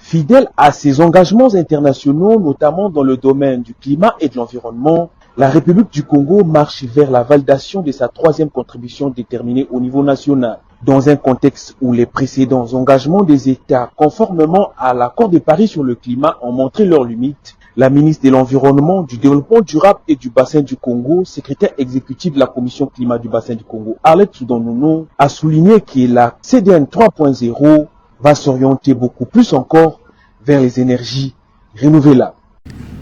Fidèle à ses engagements internationaux, notamment dans le domaine du climat et de l'environnement, la République du Congo marche vers la validation de sa troisième contribution déterminée au niveau national. Dans un contexte où les précédents engagements des États, conformément à l'accord de Paris sur le climat, ont montré leurs limites, la ministre de l'Environnement, du Développement durable et du Bassin du Congo, secrétaire exécutive de la Commission climat du Bassin du Congo, Arlette Soudan-Nono, a souligné que la CDN 3.0 va s'orienter beaucoup plus encore vers les énergies renouvelables.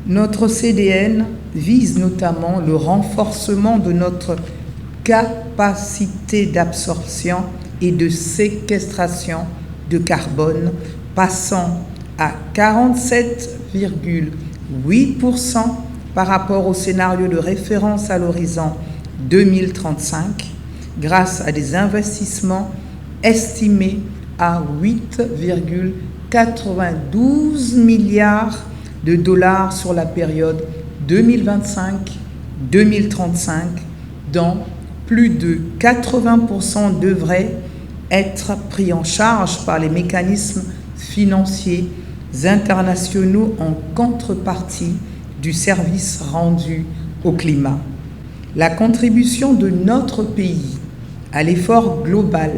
Notre CDN vise notamment le renforcement de notre capacité d'absorption et de séquestration de carbone, passant à 47,8% par rapport au scénario de référence à l'horizon 2035, grâce à des investissements estimés à 8,92 milliards de dollars sur la période 2025-2035, dont plus de 80% devraient être pris en charge par les mécanismes financiers internationaux en contrepartie du service rendu au climat. La contribution de notre pays à l'effort global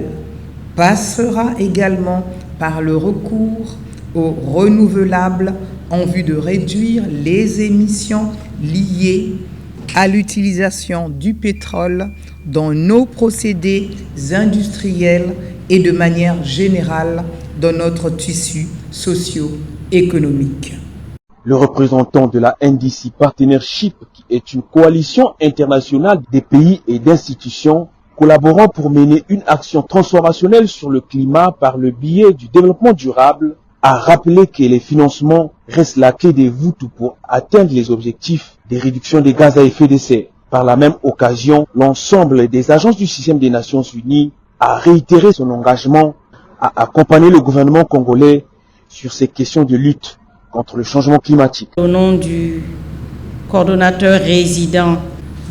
passera également par le recours aux renouvelables en vue de réduire les émissions liées à l'utilisation du pétrole dans nos procédés industriels et de manière générale dans notre tissu socio-économique. Le représentant de la NDC Partnership, qui est une coalition internationale des pays et d'institutions collaborant pour mener une action transformationnelle sur le climat par le biais du développement durable, a rappelé que les financements restent la clé de voûte pour atteindre les objectifs de réduction des gaz à effet de serre. Par la même occasion, l'ensemble des agences du système des Nations Unies a réitéré son engagement à accompagner le gouvernement congolais sur ces questions de lutte contre le changement climatique. Au nom du coordonnateur résident,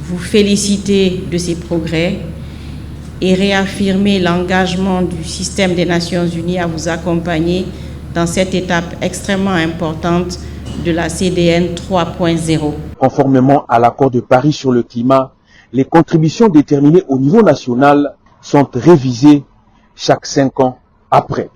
vous féliciter de ces progrès et réaffirmer l'engagement du système des Nations Unies à vous accompagner dans cette étape extrêmement importante de la CDN 3.0. Conformément à l'accord de Paris sur le climat, les contributions déterminées au niveau national sont révisées chaque 5 ans après.